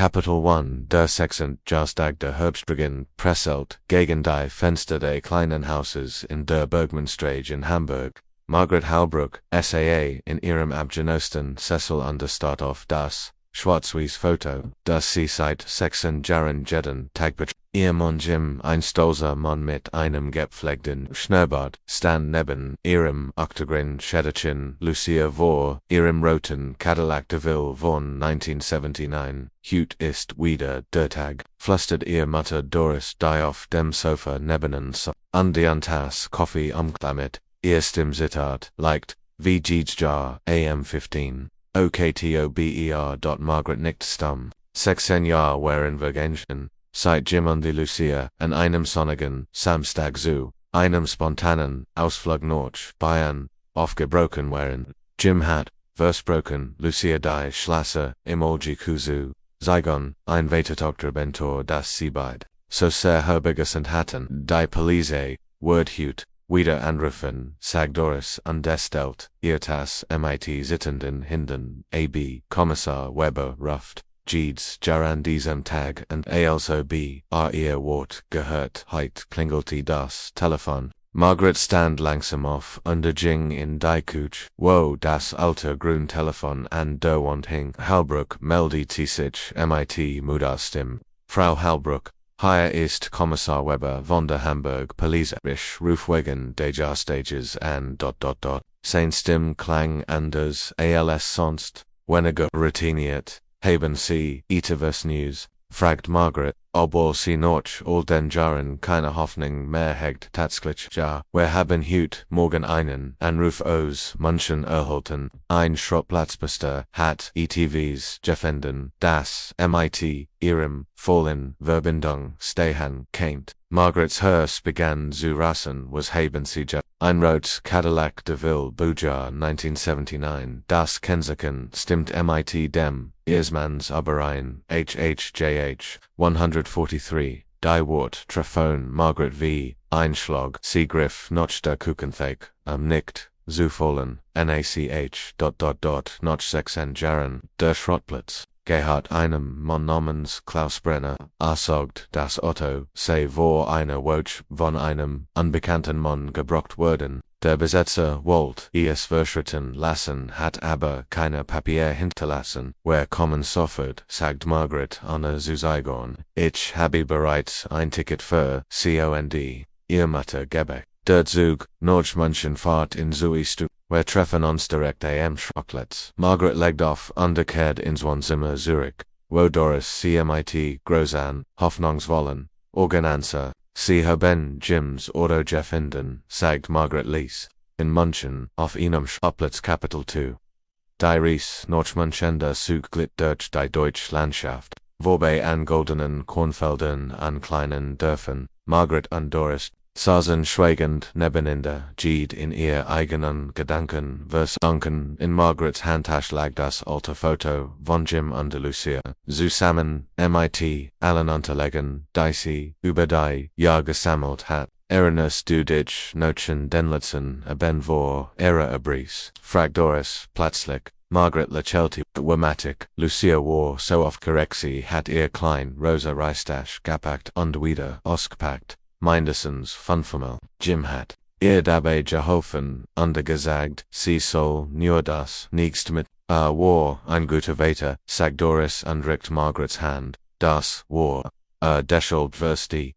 Kapitel 1 Der Sechsend Jahrestag der Herbstbeginn Presselt, gegen die Fenster der kleinen Hauses in der Bergmannstraße in Hamburg. Margaret Halbrook, SAA, in ihrem Abgenossen Cecil understart auf das Schwarz-Weiß Foto, das sie seit 6 Jahren jeden Tag betrachtet. Ihr Mann Jim, ein stolzer Mann mit einem gepflegten Schnurrbart, stand neben ihrem octogren Schädelchen. Lucia vor ihrem roten Cadillac de Ville von 1979. Hut ist wieder der Tag, flüstert ihr Mutter Doris, die auf dem Sofa nebenan an die Tasse Kaffee umklammert. Ihr Stimme zittert, leicht, wie Jeeds Jar, AM15. OKTOBER. Margaret nickt stumm. 16 Jahre waren vergangen, seit Jim und die Lucia an einem sonnigen Samstag zu einem spontanen Ausflug nach Bayern aufgebrochen waren. Jim hat versprochen, Lucia die Schlösser im Olji-Kuzu Saigon, ein Weitertochter-Bentor, das sie beid so sehr herbegessen hatten. Die Polizei Wordhut wieder anrufen, sagt Doris angestellt, ihr das MIT sitzenden Hinden, AB, Kommissar Weber ruft. Jeeds Jahre an diesem Tag und also ihr Wort gehört, heit klingelte das Telefon. Margaret stand langsam auf und ging in die Küche, wo das alte Grüntelefon an der Wand hing. Halbrook meldete sich MIT Mutter-Stimme. Frau Halbrook, hier ist Kommissar Weber von der Hamburg Polizei. Ich ruf wegen des Jahrestages an. Sein Stimme klang anders als sonst, weniger routiniert. Haben Sie etwas News? Fragt Margaret, obwohl sie noch all den Jahren keine Hoffnung mehr hegt. Tatsächlich ja, wir haben heute Morgen einen Anruf aus München erhalten. Ein Schrottplatzbester hat ETVs gefunden, das MIT ihrem vollen Verbindung stehen kennt. Margarets Herz begann zu rasen. Was haben Sie ein rotes Cadillac de Ville Baujahr 1979. Das Kennzeichen stimmt MIT dem Ersmanns überein. HHJH 143. Die Wort Trafon Margaret V. Einschlag. Sie griff noch der Kuchenthek, nickt, zufollen, NACH. Noch 6 Jahren, der Schrottplatz. Gehört einem Mann namens Klaus Brenner, sagt das Auto, sei vor einer Watch von einem unbekannten Mann gebraucht worden. Der Besitzer wollte es verschreiten lassen, hat aber keine Papier hinterlassen. Wir kommen sofort, sagt Margaret ohne zu zögern. Ich habe bereits ein Ticket für COND. Ihr Mutter Gebek. Der Zug, nach München fahrt in Zuistu. Wir treffen uns direkt am Schrottplatz. Margaret legt auf und kehrt ins Wohnzimmer zurück, wo Doris CMIT groß an, hoffnungsvollen, Organanza. Sie haben Jims Auto gefunden, sagt Margaret Lees. In München, auf einem Schrottplatz Kapitel 2. Die Reise nach München der Zug glitt durch die deutsche Landschaft, vorbei an goldenen Kornfeldern, an kleinen Dörfern. Margaret und Doris saßen schweigend nebeneinander, Jeed in ihr eigenen Gedanken versunken. In Margarets Handtasche lag das alte Foto von Jim und Lucia, zusammen, MIT, allen Unterlagen, die sie über die Jahre gesammelt hat. Erinnerst du dich noch den letzten Abend vor ihrer Abreise? Fragt Doris plötzlich. Margaret lächelte dramatic. Lucia war so aufgeregt, sie hat ihr klein rosa Reistasch gepackt und wieder ausgepackt. Mindestens 5-mal. Jim hat ihr dabei geholfen und gesagt, sie soll nur das nächste mit. War ein guter Vater, sagt Doris und rückt Margarets Hand. Das war deshalb wirst ich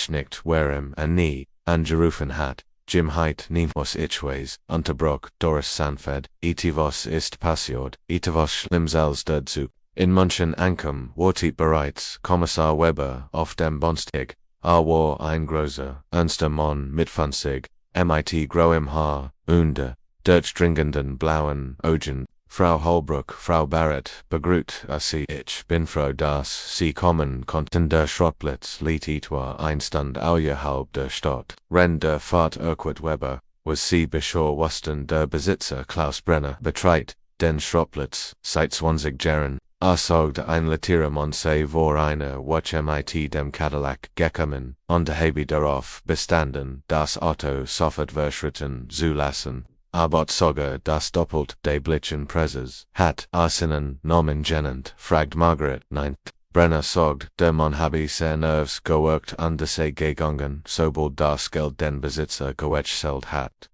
nicht warum nie angerufen hat. Jim heit niemals ich weiß, unterbrach Doris sanft. Was ist passiert, etwas Schlimmes als der Zug. In München ankommen, wartet bereits Kommissar Weber auf dem Bahnsteig. War ein großer, ernster Mann mit 50, MIT grauem Haar, und durchdringenden blauen Augen. Frau Holbrook, Frau Barrett, begrüßt sie. Ich bin froh, dass Sie kommen konnten. Der Schrottplatz liegt etwa ein Stund außerhalb der Stadt. Der Vater Urquhart Weber, was Sie beschaut wussten, der Besitzer Klaus Brenner betreibt den Schrottplatz seit 20 Jahren. Sagte ein letzter Mann sei vor einer Watch MIT dem Cadillac gekommen, und habe darauf bestanden, das Auto sofort verschritten zu lassen. Aber sogar das doppelt de Blitzen Presses hat Arsenen Namen genannt, fragt Margaret. Nein. Brenner sorgt, der Mann habe sehr nervs geworkt an der gegangen, sobald das Geld den Besitzer gewechselt hat.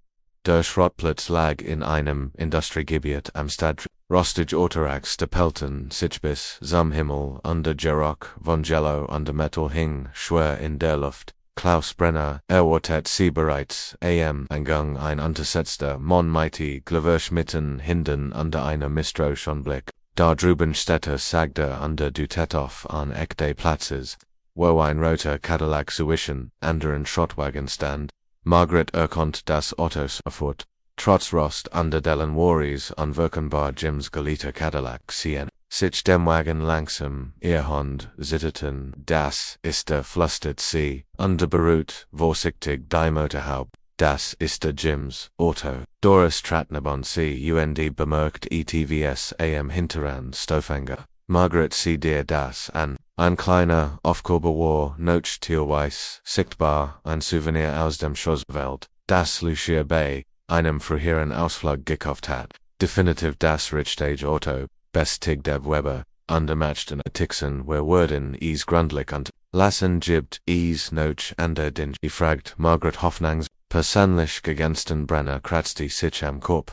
Der Schrottplatz lag in einem Industriegebiet am Stadtrat. Rostig Autorax de Pelton, sich bis zum Himmel under Gerock von Jello under Metal hing, schwer in der Luft. Klaus Brenner, wartet sie bereits, am Eingang ein untersetzter Mann mighty Glaversch mitten hinten under einer misstrauischen Blick. Da drüben Städte sagte under du Tetoff an Eck des Platzes, wo ein roter Cadillac zwischen anderen Schrottwagen stand. Margaret erkannt das Autos erfurt. Trotz Rost under dellen Worries unwirkenbar Jims geliebter Cadillac sehen. Sich dem Wagen langsam, ihr Hund, zitteten, das ist der flüstert sie, under beruht, vorsichtig die Motorhaube, das ist der Jims Auto. Doris Tratnabon sie bemerkt ETVS am Hinterrand Stofanger. Margaret sie dir das an. Ein kleiner, aufgehobener Notstielweiß, sichtbar, ein Souvenir aus dem Schoßwelt, das Lucia bei einem früheren Ausflug gekauft hat. Definitiv das Richtige Auto, bestig der Weber, undermatchten Tixen where worden is grundlich und lassen gibt is noch ander den fragt Margaret Hoffnungs, persönlich gegensten Brenner kratzte sich am Kopf.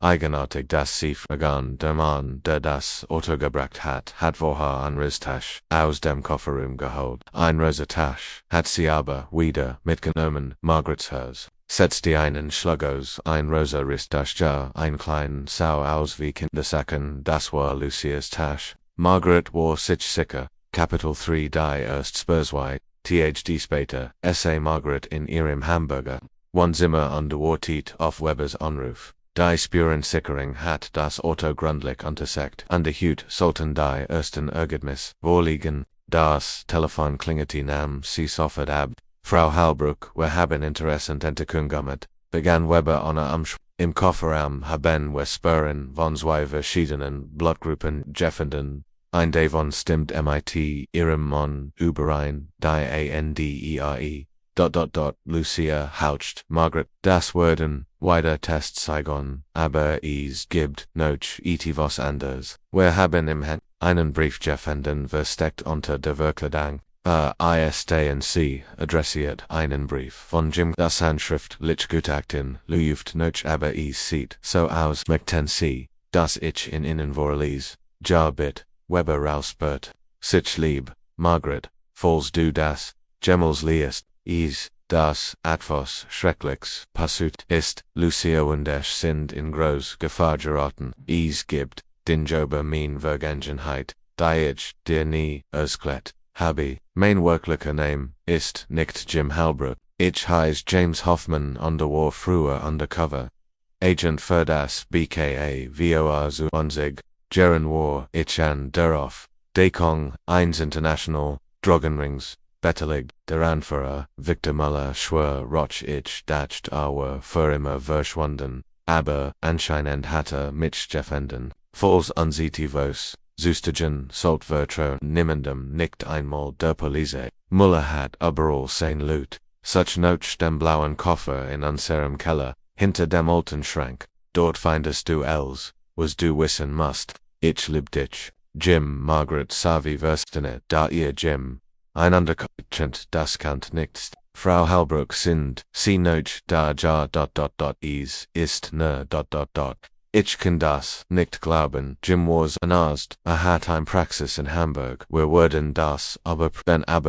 Eigenartig dass sie fragen der Mann, der das Auto gebracht hat vorher ein Reistasch aus dem Kofferraum geholt. Ein Reisetasche hat sie aber wieder mitgenommen, Margarets Haus. Setzte einen Schlag aus, ein rosa Reistasch, ein klein Sau aus wie Kindersacken, das war Lucias Tasche. Margaret war sich sicher, Kapitel 3 die erst Spursweit, THD später, Margaret in ihrem Hamburger. Wohnzimmer underwartet auf Webers Anruf. Die Spurensicherung hat das Auto grundlich untersucht. An der Hut sollten die ersten Ergebnisse vorliegen. Das Telefon klingelte nam sie sofort ab. Frau Halbruck, wir haben interessant Entdeckungen begann Weber im Kofferraum haben wir Spuren von zwei verschiedenen Blutgruppen gefunden. Ein davon stimmt mit ihrem Mann überein, die Andere. Lucia haucht Margaret, das werden weiter Tests zeigen, aber es gibt noch etwas anderes. Wir haben im Hand einen Brief gefunden versteckt unter der Verkleidung. ISTNC adressiert einen Brief von Jim. Das handschriftlich Gutachten läuft noch aber es sieht so aus möchten Sie, dass ich in Ihnen vorlese. Ja bitte, Weber rausbert. Sich lieb, Margaret, falls du das Gemels liest. Das etwas Schreckliches passiert ist, Lucia und ich sind in groß Gefahr geraten. Es gibt den Jober mein Vergangenheit, die ich dir nie erklärt habe. Mein wirklicher Name ist nicht Jim Halbrook. Ich heiße James Hoffman und war früher undercover Agent für das BKA vor 20. Jahren war ich an der Aufdeckung eines International Drogenrings beteiligt. Der Anführer, Victor Muller schwör roch ich dacht für immer verschwanden, aber anscheinend hatte mich gefunden. Falls unsitivos, Zustigen sollt vertrauen niemandem nicht einmal der Polizei. Muller hat überall sein Loot, such noch dem blauen Koffer in unserem Keller, hinter dem alten Schrank. Dort findest du alles, was du wissen musst. Ich lieb dich, Jim. Margaret Savi verstene, da ihr Jim einander kennt, das kannt nichts. Frau Halbrook sind sie noch da ja is ist ne. Ich kann das nicht glauben. Jim was ein Arzt, hat ein Praxis in Hamburg. Wir würden das aber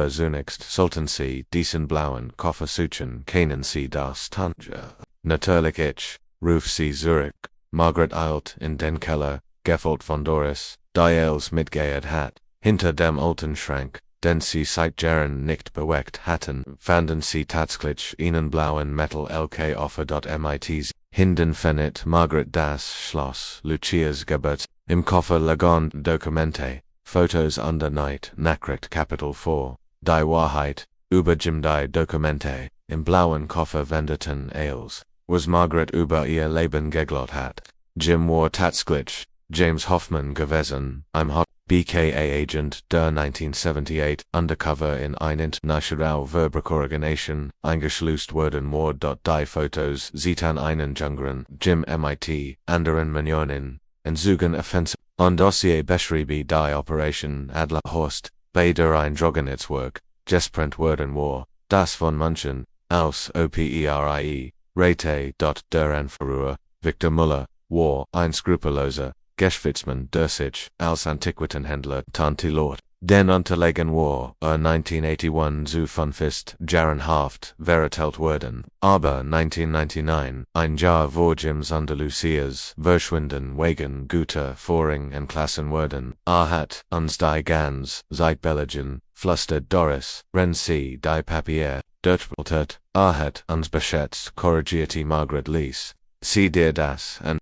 zunächst sollten Sie diesen blauen Koffer suchen, kennen Sie das Tanja. Natürlich ich, ruf sie zurück. Margaret eilt in den Keller, gefolgt von Doris, die els mitgehört hat. Hinter dem alten Schrank, den sie seit Jahren nicht bewegt hatten, fanden sie tatsächlich einen blauen Metal LK Offer. Mit Hinden findet Margaret das Schloss, Lucias Geburt. Im Koffer lagen Dokumente, Fotos und der Nachricht Kapitel 4. Die Wahrheit über Jim. Die Dokumente im blauen Koffer wendeten als, was Margaret über ihr Leben geglaubt hat. Jim war tatsächlich James Hoffman gewesen, ein BKA-Agent, der 1978 undercover in ein international Verbrecherorganisation eingeschleust worden war. Die Fotos sieht einen jüngeren Jim mit anderen Millionen, en Zugen offensiv, ein Dossier beschrieben die Operation Adlerhorst, Beider ein Drogenitswerk, Gesprent Werden war, das von München, aus Operie, Rate. Der Anführer, Victor Müller, war ein skrupelloser Geschäftsmann, der sich als Antiquitätenhändler Tantilort. Den Unterlegen war 1981 zu von Fist, Jarenhaft, verurteilt worden, aber 1999, ein Jahr vor Jims Andalusias, verschwanden wegen guter Voring und Klassen werden, hat uns die ganz, seit Belgien, flüstert Doris, wenn sie die Papier, durchblättert, hat uns beschätzt, korrigierte Margaret Lees, sie dir das, und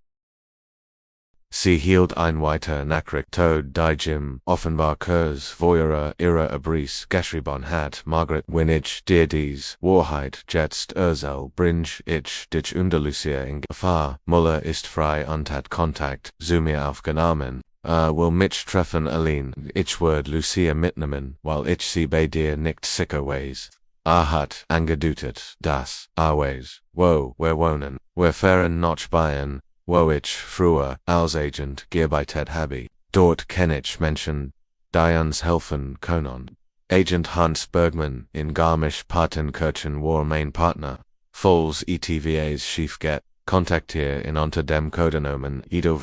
sie hielt ein weiter Nachricht tod die Jim, offenbar Kurs voyere ihre Abris geschrieben hat, Margaret Winich dir dies, Wahrheit, jetzt bring ich dich Andalusia in Gefahr, Muller ist frei und hat Kontakt, zu mir aufgenommen, will mich treffen allein, ich werd Lucia mitnehmen, weil ich sie bei dir nicht sicher weiß. Hat angedeutet, dass, weiß, wo wir wohnen, wir fahren noch Bayern, wo ich früher als Agent gearbeitet habe. Dort kann ich Menschen, die uns helfen können. Agent Hans Bergmann in Garmisch-Partenkirchen war mein Partner. Falls ETVAs schief geht, kontaktiere ihn unter dem Codenamen Edo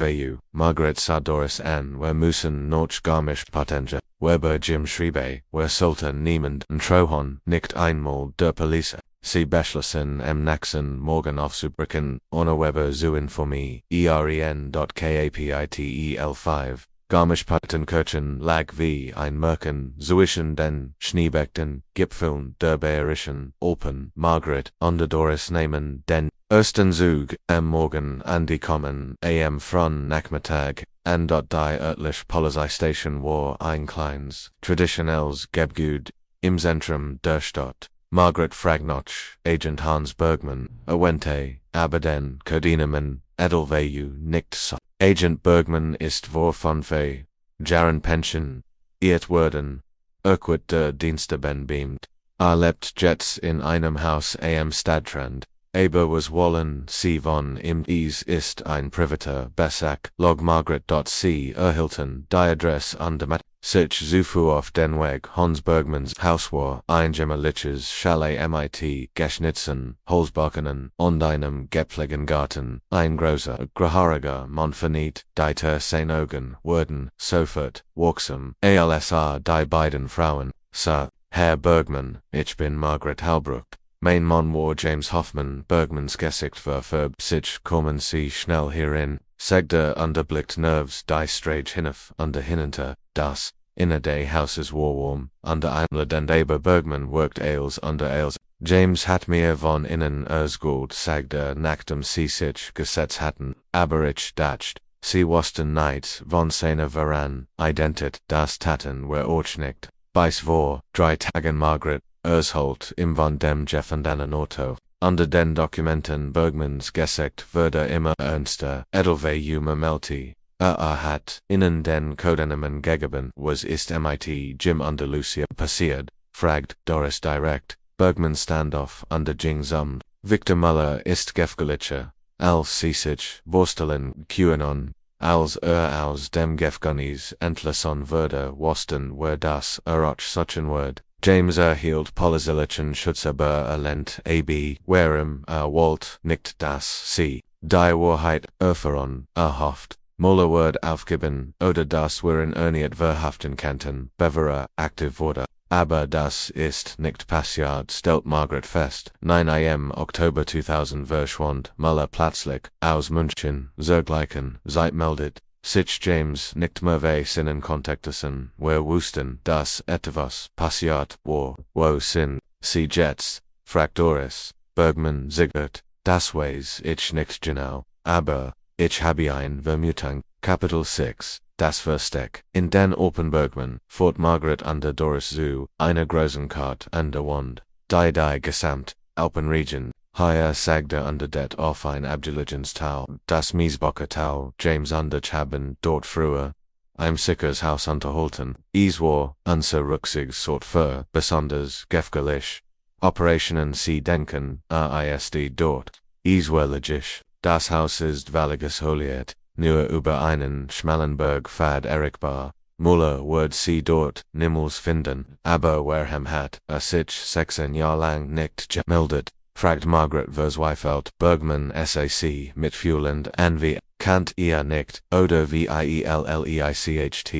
Margaret Doris an, wir müssen noch Garmisch-Partenkirchen. Weber Jim schriebe, wir sollten niemand trohen, nicht einmal der Polizei. Sie beschlossen nächsten Morgen aufzubrechen, ohne Weber zu informieren. EREN.KAPITEL5. Garmisch-Partenkirchen lag wie ein Märchen zwischen den schneebedeckten Gipfeln der Bayerischen Alpen. Margaret und Doris nehmen den ersten Zug am Morgen angekommen, von Nachmittag, an dort die örtliche Polizeistation war ein kleines, traditionelles Gebäude im Zentrum der Stadt. Margaret fragt Agent Hans Bergmann, Awente, aber den Codenamen Edelveu nicht so. Agent Bergmann ist vor von Fey, Jaren Pension, irt worden, der Dienste beamt. Lebt jetzt in einem Haus am Stadtrand, aber was wollen sie von ihm? Ist ein privater Besack, log Margaret.c erhielten, die Adresse an dem sich zufuhr auf den Weg Hans Bergmanns Haus war, ein gemütliches Chalet mit Geschnitzen, Holzbalkenen und einem gepflegten Garten, ein großer, grahariger Monfanit, die sein Augen wurden sofort wirksam, alsa die beiden Frauen, Herr Bergmann, ich bin Margaret Halbrook. Mein Mann war James Hoffmann, Bergmanns Gesicht verfärbt sich, kommen Sie schnell hierin, sagte blickt nervs die Strage hinauf und hinunter, das Inner des Hauses war warm, einladend und aber Bergmann worked Ales unter Ales. James hat mir von innen gut, sagte nachdem sie sich gesetzt hatten, aber ich dacht, sie wussten nicht, von seiner Veran, identit, das taten wir auch nicht. Bis vor 3 Tagen Margaret Ersholt im von dem gefundenen Auto. Unter den Dokumenten Bergmanns Gesicht wurde immer ernster, Edelveu melti. Hat ihnen den Codenamen gegeben, was ist mit Jim Andalusia passiert, fragt Doris direkt. Bergmann standoff unter Jingsum. Victor Müller ist gefgelicher, als sie sich vorstellen QAnon, als aus dem Gefängnis entlassen wurde, wussten wir das auch suchen wird. James erhielt polizeilichen Schutz aber erlernt warum wollt nicht, dass sie die Wahrheit erfahren, erhofft. Muller wird aufgeben, oder das wir in Erniet verhaften könnten, bevor aktiv wurde. Aber das ist nicht passiert, stellt Margaret fest. 9 am Oktober 2000 verschwand Muller plötzlich, aus München, zergleichen, seit meldet sich James nicht mehr weiß in Kontakten, wir wussten, dass etwas passiert war, wo sind sie jetzt, fragt Doris. Bergmann zittert, das weiß ich nicht genau, aber ich habe ein Vermutung. Kapitel 6, das Versteck. In den Open Bergmann, fort Margaret under Doris zu, einer großen Karte an der Wand. Die gesamt, Alpenregion, hier sagte under det auf ein Abdeligens-Tal, das Miesbacher-Tal, James under haben dort früher, ein sicheres Haus unterhalten, es war, unser Rückzugsort für, besonders gefährlich. Operationen sie denken, ist dort, es war logisch. Das Haus ist weil isoliert, nur über einen schmalen Berg fad erreichbar. Muller word C dort, nimmels finden, aber werhem hat, sich 6 Jahr lang nicht gemeldet. Fragt Margaret Versweifelt Bergman SAC mitfühlend an wie Kant ihr nicht, oder wie IELLEICHT.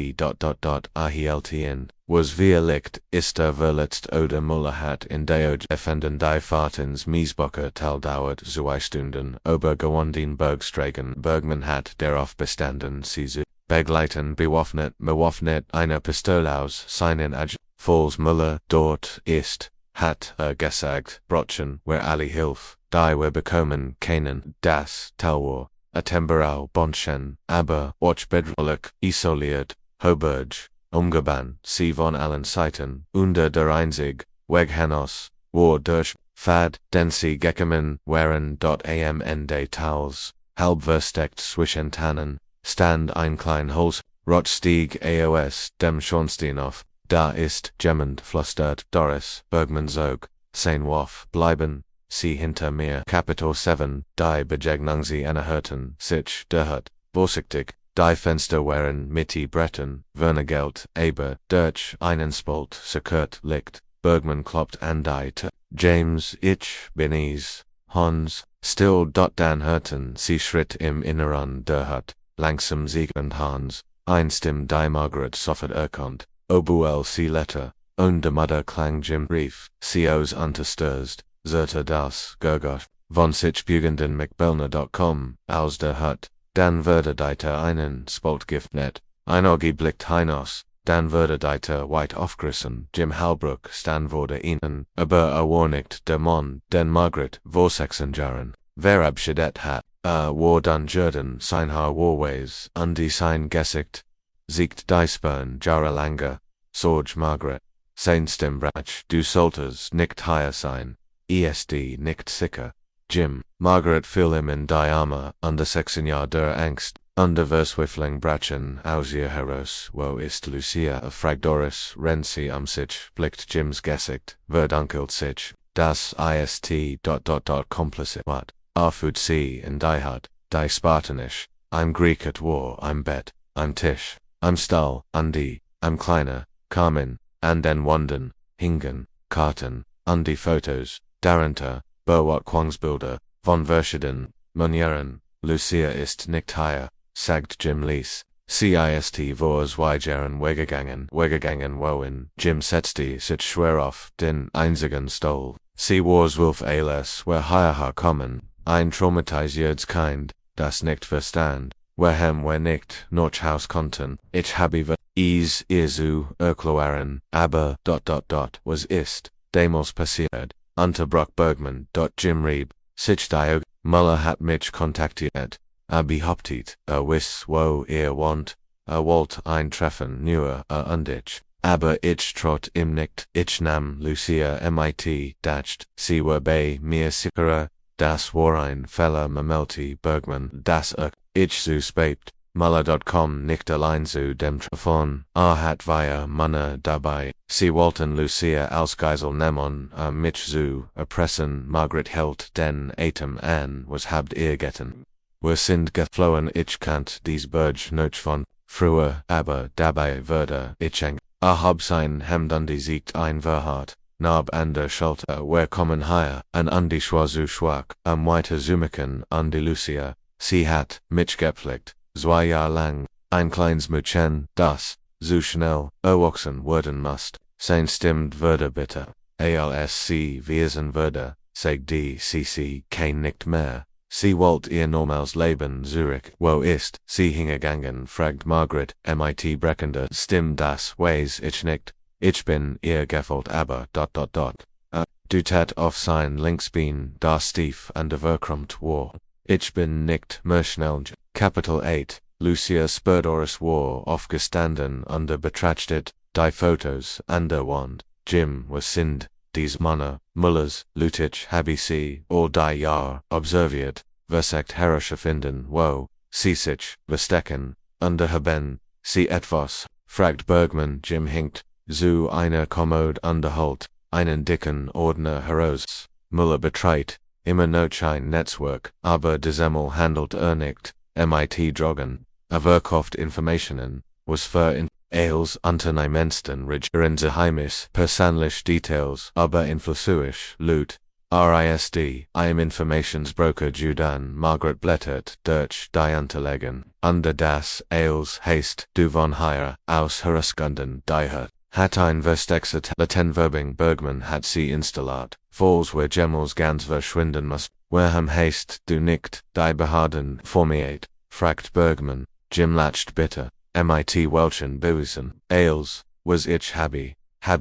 Ahieltien, was wir licht, ist verletzt oder Muller hat in Deoj effenden die Fahrtens Miesbocker Tal dauert 2 Stunden, obergewandin Bergsträgen Bergman hat darauf bestanden sie begleiten bewaffnet eine Pistole aus seinen Falls Muller dort ist. Hat gesagt, Brotchen, where alle Hilf, die wir bekommen können, das Talwar, Temberau Bonchen, aber, Orchbedrolik, isoliert, Hoberg, umgeban, sie von allen Seiten, unter der einzig, Weg Hanos, war durch, Fad, den sie gekommen waren. Amnd Tals, halb versteckt zwischen Tannen, stand ein klein Holz, Rotstieg Aos, dem Schornstein auf. Da ist jemand flüstert Doris, Bergman zog, sein Waff, bleiben, sie hinter mir. Kapitel 7, die Begegnung sie anerhörten, sich, derhört, vorsichtig, die Fenster waren mitty Breton, Vernegelt, aber, durch einen Spalt, sekurt liegt, Bergman klopft an die Tür. James, ich bin es, Hans, still. Dann hörten sie Schritt im Inneren derhört, langsam siegend Hans, einstim die Margaret sofort erkannt. Obuel sie Letter, und der Mutter klang Jim Brief, COs unterstürzt, Zerter das, Gergott, von sich Bugenden McBellner.com, aus der Hut, dann würde deiter einen Spaltgift net, ein Auge blickt hinaus, dann würde deiter weit aufgerissen, Jim Halbrook stan wurde ihnen, aber warnigt der Mann, den Margaret, vor 6 Jahren, wer abschiedet hat, war dann Jordan, sein Haar Warways, und die sein Gesicht, siegt die Spern, Jahre lange, Sorge Margaret, sein Stimmbrach, du solltest nicht hier sein, ESD nicht sicher, Jim, Margaret fiel ihm in die Arme, und 6 Jahr der Angst, und Verswiffling brachen aus ihr heraus, wo ist Lucia, fragt Doris, rennt sie sich, blickt Jims Gesicht, verdunkelt sich, das ist, Komplice wat, fühlt sie in die Hut, die Spartanisch, I'm Greek at war, I'm Bett, I'm Tisch, I'm Stall, Andi, I'm Kleiner, Carmen, and den Wunden, Hingen, Karten, und die Fotos, darunter, Berwart Quangsbilder, von verschieden, Manieren, Lucia ist nicht hier, sagt Jim Lees, CIST vor 2 Jahren weggegangen wohin, Jim setzte sich schwer auf den einzigen Stuhl, sie war 12 alles, wer hierher kommen, ein traumatisiertes Kind, das nicht verstand, wer nicht noch Haus konnten, ich habe es ihr zu erklären, aber, was ist, damals passiert, unterbrach Bergman, Jim rieb, sich die Muller hat mich kontaktiert, behauptet, wiss wo wohnt, wollt ein Treffen nur, und ich, aber ich trot ihm nicht, ich nahm Lucia mit, dacht, sie war bei mir sicherer, das war ein Fehler meldete Bergman, das ich zu spät, Muller.com nicht allein zu dem Treffen, hat wir Männer dabei, sie wollten Lucia als Geisel nehmen, mich zu erpressen, Margaret hält den Atem an, was habt ihr getan? Wir sind geflohen, ich kannt dies Burg noch von früher, aber dabei würde ich hab sein Hemd und die siegt ein Verhart, Nab an der Schulter, wir kommen hier, an die Schwa zu schwach, weiter Zumiken, an die Lucia, sie hat mich gepflegt, 2 Jahr lang, ein kleines Mädchen, das, so schnell, erwachsen werden musst, sein stimmt würde bitte, ALSC wiesen würde, sagt die CC kein nicht mehr. Sie wollt ihr normales Leben Zurich, wo ist sie hingegangen, fragt Margaret, mit brechender Stimme das weiß ich nicht, ich bin ihr gefolgt aber, du tat auf sein Linksbein, da stief und verkrümmt war, ich bin nicht mehr schnell, Kapitel 8, Lucia Spurdoris war aufgestanden und betrachtet, die Fotos an der Wand, Jim was sind, dies Männer, Mullers, Lutich habe sie, all die Jahr, observiert, versagt herrische finden, wo, sie sich, verstecken, haben, sie etwas, fragt Bergman, Jim hinkt, zu einer Kommode unterholt, einen dicken Ordner heraus, Muller betreit, immer noch ein Netzwerk, aber diesmal handelt nicht, mit Drogen, verkauft Informationen, was für Ailes Unternehmensten Regierungsgeheimnis persönliche Details aber influsuisch Loot RISD einem Informationsbroker Judan Margaret blättert durch die Unterlagen under das Ailes heißt du von hier aus herausgefunden die hat ein Verstexet Latenverbing Bergman hat sie installiert falls where Gemels ganz verschwinden muss Werham heißt du nicht die Beharden formiert fragt Bergman Jim lacht bitter MIT Welchen bewiesen Ailes was ich habe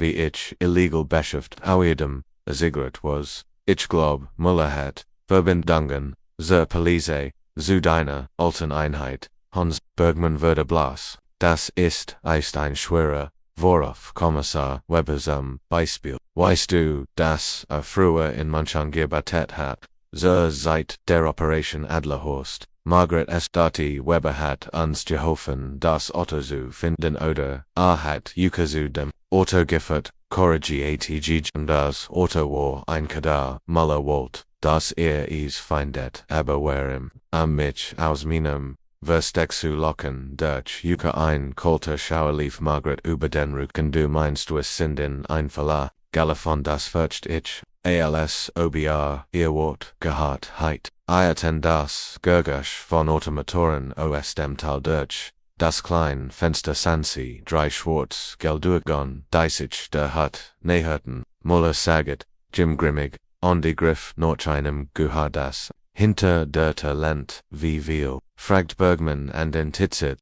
ich illegal beschäft auiedem Zigaret was ich glaub Muller hat Verbindungen zur Police zu deiner alten Einheit Hans Bergman würde blass das ist ein schwerer Vorwurf Kommissar Weber zum Beispiel weißt du dass früher in München gearbeitet hat seit der Operation Adlerhorst Margaret S. Dati Weber hat uns geholfen das Auto zu finden oder hat zu dem Auto geführt korrigiert das Auto war ein Kadar Muller wollt das is findet aber warum mich aus meinem Versteck zu locken durch ein kalter Schauer lief Margaret über den Rücken du meinst es sind in ein Verla Galafon das fürcht ich als obr ihr Wort gehart heit Eierten das Gergasch von Automotoren aus dem Tal durch das klein Fenster Sansi drei schwarz Geldurgon Deisich der hat Näherten Muller saget Jim grimmig on die Griff noch einem Guhardas hinter der Talent wie viel fragt Bergman and entizet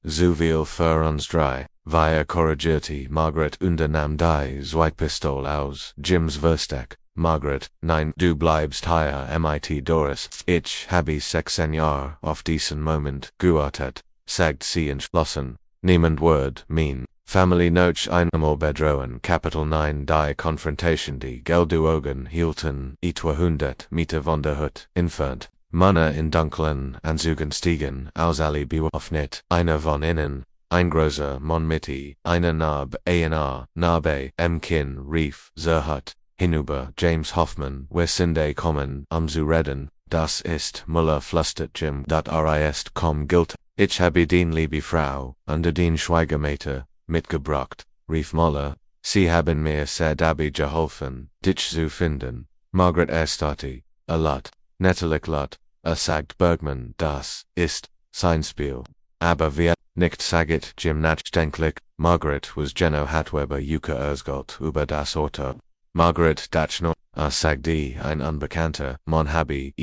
zu viel für uns drei via korrigierte Margaret unternahm die Zweigpistol aus Jims Versteck Margaret, nein, du bleibst hier MIT Doris, ich habe 16 Jahre auf diesen Moment gewartet, sagt sie entschlossen, niemand Word, mean, Family noch einmal bedrohen, Kapitel 9 die Confrontation die Gelduogen hielten, etwa 100 Meter von der Hut entfernt, Männer in dunklen Anzügen stiegen, aus alle bewaffnet, einer von innen, ein großer Mann Mitte, eine Narbe Kinn rief, Hut. Hinüber, James Hoffman, wir sind kommen, zu reden, das ist Muller flüstert Jim, dat ist gilt, ich habe den liebe Frau, unter den Schweigemeter, mitgebracht, rief Muller, sie haben mir sehr dabei geholfen, dich zu finden, Margaret Estati, a lot, nettelig lot, sagt Bergman, das ist sein Spiel, aber wir nicht saget Jim nachdenklich, Margaret was Geno Hatweber Erzgold über das Auto. Margaret Dachno, sagt die, ein Unbekannter, Mann habe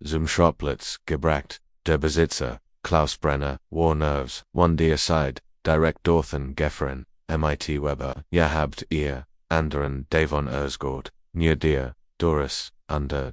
zum Schrottplatz gebracht, der Besitzer, Klaus Brenner, war nervs, one der Side, direkt dorthin gefahren, MIT Weber, habt ihr, anderen Davon Erzgold, near dir, Doris, under ...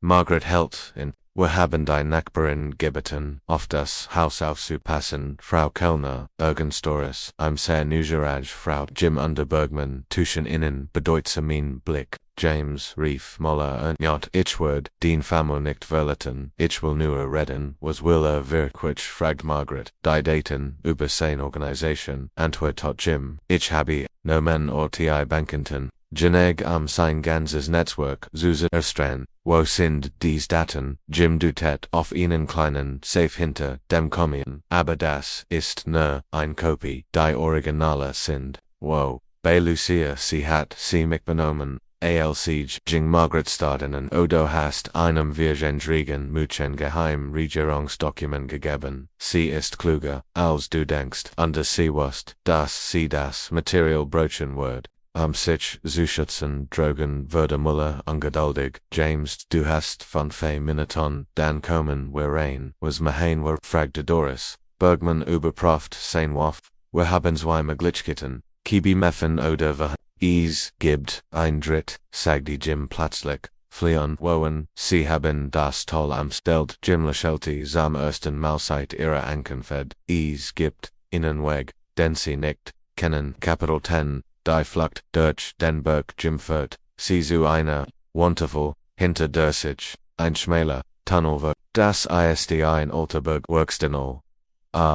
Margaret hält in, wir haben die Nachbarin gebeten, auf das Haus aufzupassen, Frau Kellner, Ergens Doris, sehr neugierig Frau Jim under Bergman, tuschen innen, bedeutsamen Blick, James, rief Muller ich word, den Famo nicht verlassen, ich will nur reden, was will wirklich, fragt Margaret, die Daten, über sein Organisation, antwortet Jim, ich habe, no men or ti Bankenten, Geneg sein ganzes Netzwerk, Susan Erstran, wo sind dies Daten, Jim Dutet auf ihnen kleinen Safe hinter dem kommen, aber das ist nur ein Kopie, die Originale sind, wo, bei Lucia sie hat sie mich benommen, alc Jing Margaret Stadenen Odo hast einem virgendrigen Mädchen geheim Regierungsdokument gegeben, sie ist kluger, als du denkst, und sie wusst, dass sie das Material brochen wird. Sich zu schützen drogen würde Muller ungeduldig, James, du hast von 5 Minuten, dann kommen wir rein, was machen wir, fragte Doris, Bergman überprüft sein Wurf, wir haben zwei Möglichkeiten, Kibi Meffen oder es gibt ein Dritt, sagte Jim plötzlich, fliehen wollen, sie haben das Toll stellt Jim lächelte zum ersten Mal seit ihrer Ankunft, es gibt einen Weg, den sie nicht kennen, Kapitel 10, die Flucht durch den Berg Jim führt, sie zu einer, wonderful, hinter der sich, ein schmäler, Tunnel wird, das ist ein alter Berg Workstenol.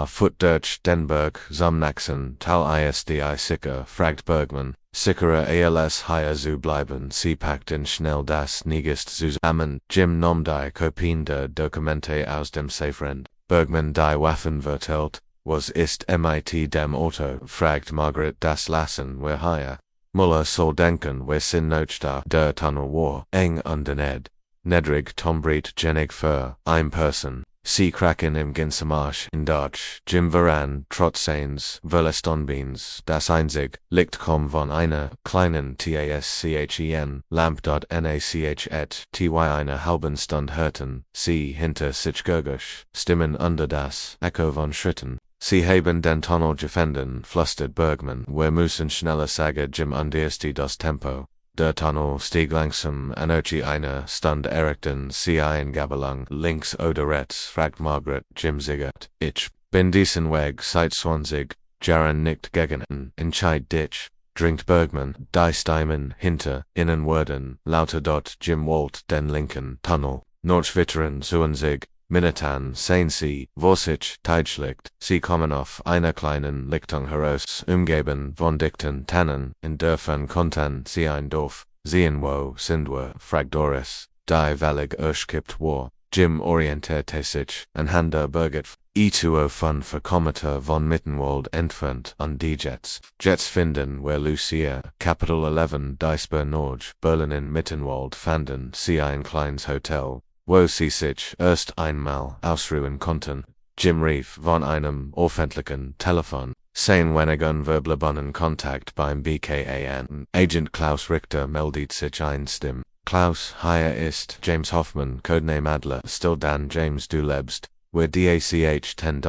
Foot durch den Berg zum nächsten Tal ist sicher, fragt Bergman, sicherer als hier zu bleiben, sie packten schnell das Nigist zusammen, Jim nahm die Kopien der Dokumente aus dem Saferend, Bergman die Waffen verteilt, Was ist mit dem Auto, fragt Margaret das Lassen wir hier. Muller soll denken wir sind nicht da, der Tunnel war eng underned. Nedrig Tombreet Genig für ein Person. Sie kraken im Ginsemarsch in Dutch, Jim Varan, Trotzains, Verlestonbeans, das einzig, Licht von einer, kleinen Taschen, Lamp.nachet, ty eine halben Stund hörten, sie hinter sich Gurgusch, Stimmen under das, Echo von Schritten. Sie haben den Tunnel gefänden, flüstert Bergman, wir müssen schneller sagen Jim understi das Tempo. Der Tunnel stieg langsam energie eine Stund errichten sie ein Gabelang links oder rechts, fragt Margaret, Jim siggert, ich bin diesen Weg seit 20 Jahren nicht gegangen, entscheid dich, dringt Bergman, die Stimmen hinter innen werden, lauter dort Jim wollt den linken Tunnel, Nordschwitteren suchen sich, Minutan sehen sie, wo sich Tijdschlicht, sie kommen auf einer kleinen Lichtung heraus, umgeben von dichten Tannen, in Dörfern konnten sie ein Dorf sehen wo sind wir, fragt Doris, die Valley erschkippt war, Jim orientierte sich, anhand der Birgit, E2O von Verkommter von Mittenwald entfernt an die Jets finden wir Lucia, Capital 11 Deisber Norge, Berlin in Mittenwald fanden sie ein kleines Hotel, wo sie sich erst einmal ausruhen konnten. Jim rief von einem öffentlichen Telefon, sehen wenigen verbleibenden Kontakt beim BKAN. Agent Klaus Richter meldet sich ein Stimme. Klaus, hier ist James Hoffmann, Codename Adler, still Dan James du lebst, wir DACH 10.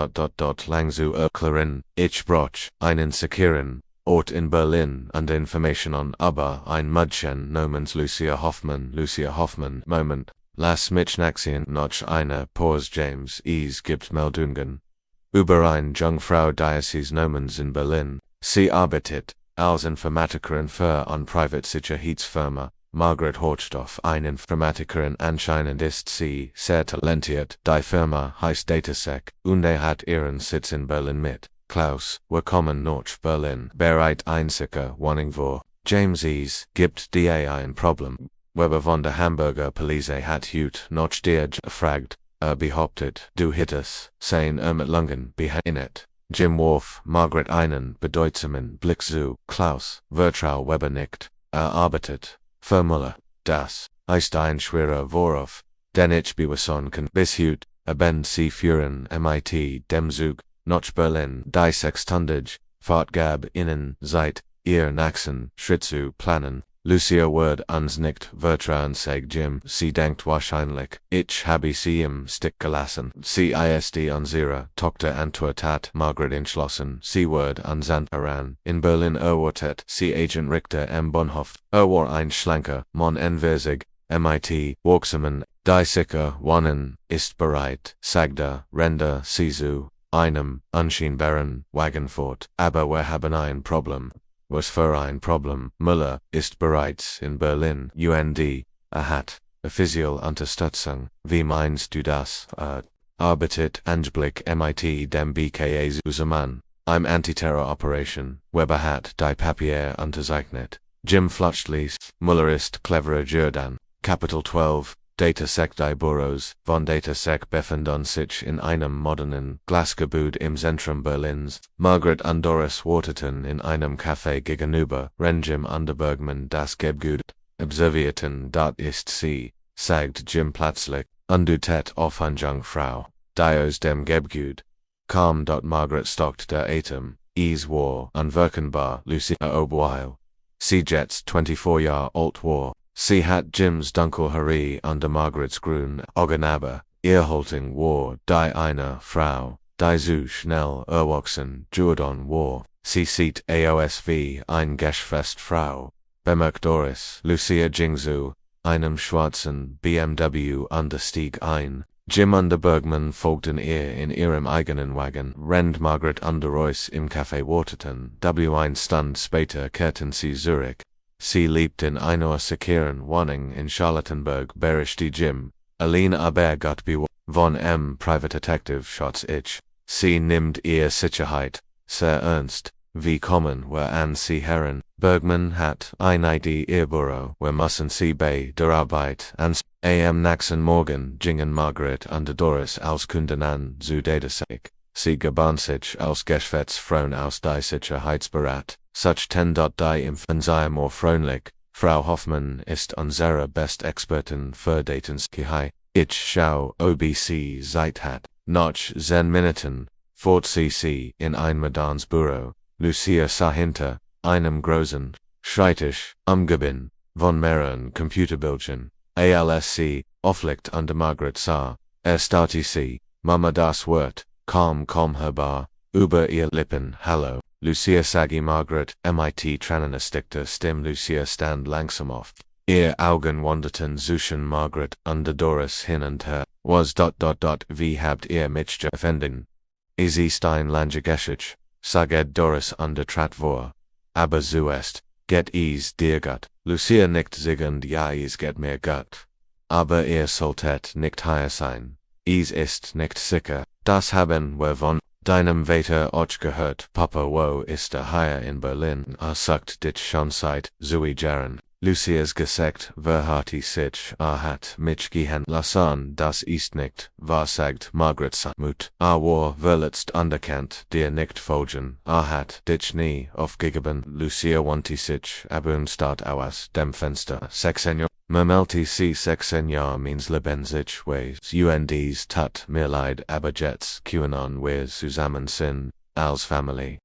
Lang zu erklären, ich brauch einen sicheren Ort in Berlin und Information über ein Mädchen namens Lucia Hoffmann, Moment. Lass mich nachsehen noch eine Pause James gibt Meldungen. Über eine Jungfrau dieses Namens in Berlin. Sie arbeitet als Informatikerin für eine Privatsicherheitsfirma. Margaret Horchstoff, eine Informatikerin anscheinend ist sie sehr talentiert. Die Firma heißt Datasec und hat ihren Sitz in Berlin mit. Klaus, wir kommen nach Berlin. Bereit einzige Wohnung vor. James gibt dir ein Problem. Weber von der Hamburger Police hat Hut noch dir gefragt, behauptet, du hittest, sein mit Lungen behinet. Jim warf Margaret einen bedeutsamen Blick zu, Klaus, vertrau Weber nicht, arbeitet, für Muller, das ist ein schwerer Vorwurf, den ich beweisen kann. Bis Hut, sie führen mit dem Zug, nach Berlin, die 600 Fahrtgab innen seit ihr nächsten Schritt zu planen. Lucia wird uns nicht vertrauen, sagt Jim, sie denkt wahrscheinlich, ich habe sie im Stich gelassen. Sie ist unsere Tochter antwortet Margaret entschlossen, sie wird uns heran. In Berlin erwartet sie Agent Richter am Bahnhof. War ein schlanker, Mann enversig, mit wirksamen, die sicher wohnen, ist bereit, sagte Render sie zu einem unscheinbaren Wagen fort. Aber wir haben ein Problem. Was für ein Problem? Müller ist bereits in Berlin. Hat offiziell Unterstützung. Wie meinst du das? Arbeitet Anblick mit dem BKA zusammen. Im Antiterror-Operation. Weber hat die Papier unterzeichnet. Jim flüchtlich. Müller ist cleverer Jordan. Capital 12. Datasec die Büros von Datasec befinden sich in einem modernen Glasgebäude im Zentrum Berlins. Margaret und Doris warteten in einem Café gegenüber. Jim und Bergman das Gebäude observierten. Dort ist sie, sagt Jim plötzlich, und du tät auf eine Jungfrau, die aus dem Gebäude kam. Dort Margaret stockt der Atem. War unwirkbar Lucia obweil. Sie jetzt 24 Jahre alt war. Sie hat Jims dunkelhaarige und Margarets grün Augen, aber ihr Haltung war die einer Frau, die so schnell erwachsen geworden war. Sie sieht aus wie eine geschwätzte Frau. Bemerkt Doris. Lucia ging zu einem schwarzen BMW und stieg ein. Jim und Bergman folgten ihr in ihrem eigenen Wagen, während Margaret und Royce im Café warteten. Eine Stunde später kehrten sie zurück. Sie lebt in einer sicheren Wohnung in Charlottenburg, berichtet Jim. Allein aber Gott von Private Detective Schrott ich. Sie nimmt ihr Sicherheit sehr ernst. Wie kommen wir an sie heran? Bergman hat eine Idee. Ihr Büro. Wir müssen sie bei der Arbeit ans am nächsten Morgen gingen Margaret und Doris als Kunden an zu Datasec. sie geban sich aus Geschwätzfrauen aus die sicher Heizberat, such die Impfen sei more freundlich. Frau Hoffmann ist unsere best Expertin für Datensgehei. Ich schau OBC seit hat, noch 10 Minuten, fort sie in ein Madans Büro. Lucia sah hinter einem großen Schreibtisch, umgeben von mehreren Computerbildchen. ALSC, aufliegt under Margaret sah, starrte sie, Mama das Wort, kaum hörbar, über ihr Lippen, hallo. Lucia sagi Margaret, mit Tränenstickte Stimme Lucia stand langsam auf. Ihr Augen wanderten zwischen Margaret und Doris hin und her. Was ... Wie habt ihr mich gefunden? Is ist ein lange Geschichte, sagte Doris und trat vor. Aber zuerst, geht es dir gut? Lucia nickt ziggend, ja, es geht mir gut. Aber ihr solltet nicht hier sein. Es ist nicht sicher. Das haben wir von deinem Vater auch gehört. Papa, wo ist hier in Berlin? Sagt dich schon seit 2 Jahren. Lucias Gesicht verharrte sich, hat mich gehen lassen, das ist nicht, was sagt Margaret Mut. War verletzt anerkannt, dir nicht folgen, hat dich nie aufgegeben. Lucia wandte sich abundstad aus dem Fenster. 16 murmelte sie, 16 means lebendig ways. UNDs tut mir leid, aber jetzt QAnon wir zusammen sind, als Family.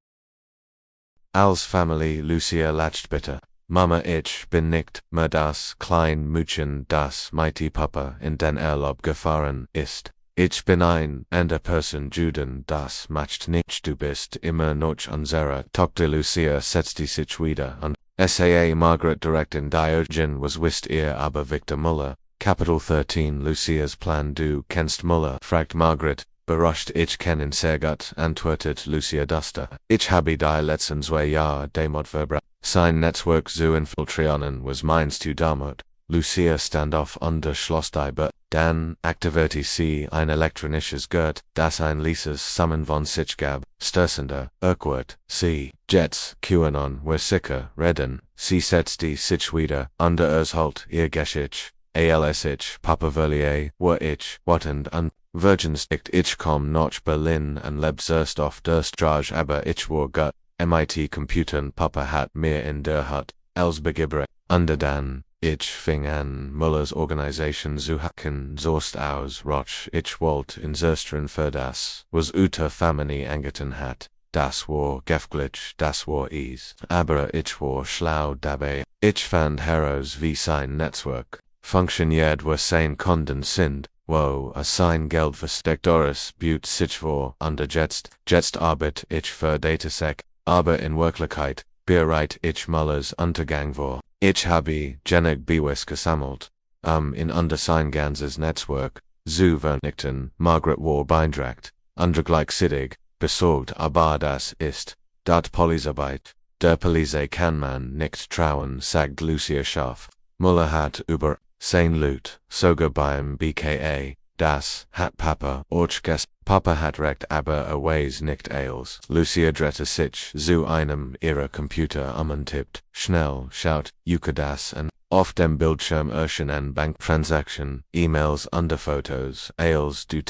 Als Family, Lucia lacht bitte. Mama, ich bin nicht mehr das klein Mädchen, das mighty Papa in den Urlaub gefahren ist. Ich bin ein ender Person Juden, das macht nicht, du bist immer noch unsere Tochter. Lucia setzte sich wieder und saa Margaret direkt in Diogen was wisst ihr aber Victor Muller. Kapitel 13 Lucias Plan. Du kennst Muller? Fragt Margaret. Beruscht, ich kennen sehr gut, antwortet Lucia Duster. Ich habe die letzten 2 Jahre damit verbracht, sein Netzwerk zu infiltrieren, was meinst du damit? Lucia stand auf und schloss die Bür. Dann aktivierte sie ein elektronisches Gerät, das ein leises Summen von sich gab. Stürzender, awkward, sie, Jets, QAnon, wir sicher, reden. Sie setzte sich wieder, halt ihr Geschichte. ALSH, Papa Verlier, war ich, wartend und Virgins dicht ich komm nach Berlin und leb zuerst auf der Straße, aber ich war gut. MIT Computern Papa hat mir in der Hut, als Begeber. Und dann, ich fing an, Mullers Organisation zu hacken, zost aus Roch, ich wollt in Zerstern für das, was Uta Family angetan hat. Das war gefglitsch, das war aber ich war schlau dabei. Ich fand heraus wie sein Netzwerk funktioniert, was sein Kunden sind. Wo sein Geld versteckt. Doris büt sich vor, und jetzt arbeit ich für Datasec, aber in Wirklichkeit bereit ich Mullers Untergang vor. Ich habe genug Beweis gesammelt, in sein ganzes Netzwerk zu vernichten. Margaret war beeindruckt, und gleichzeitig besorgt, aber das ist dat Polizeiarbeit. Der Polizei kann man nicht trauen, sagt Lucia scharf. Muller hat über sein Loot, sogar beim BKA, das hat Papa auch Papa hat recht, aber weiß nicht alles. Lucia drehte sich zu einem ihrer Computer und tippt, schnell, schaut, das an. Auf dem Bildschirm erscheinen Banktransaktionen, E-Mails und Fotos, als du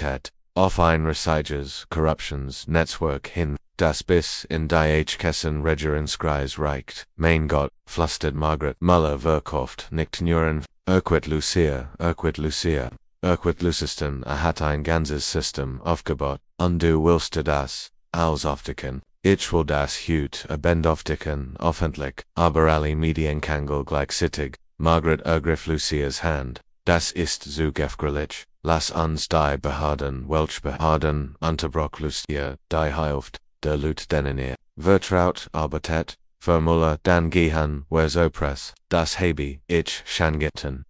auf ein riesiges Corruptions-Netzwerk hin, das bis in die Kessen-Regeringskreis reicht. Mein Gott, flüstert Margaret. Muller verkauft nicht nur Lucia, Lucisten hat ein ganzes System aufgebaut, und du willst das als aufdecken. Ich will das Bend aufdecken, öffentlich, aber alle Medienkangel gleichzeitig. Margaret ergriff Lucias Hand. Das ist zu gefährlich. Lass uns die Behörden, welche Behörden, unterbrach Lucia, die hilft, der Loot denen ihr vertraut arbeitet. Für Muller dann gehen wir so press, das habe ich schon getan.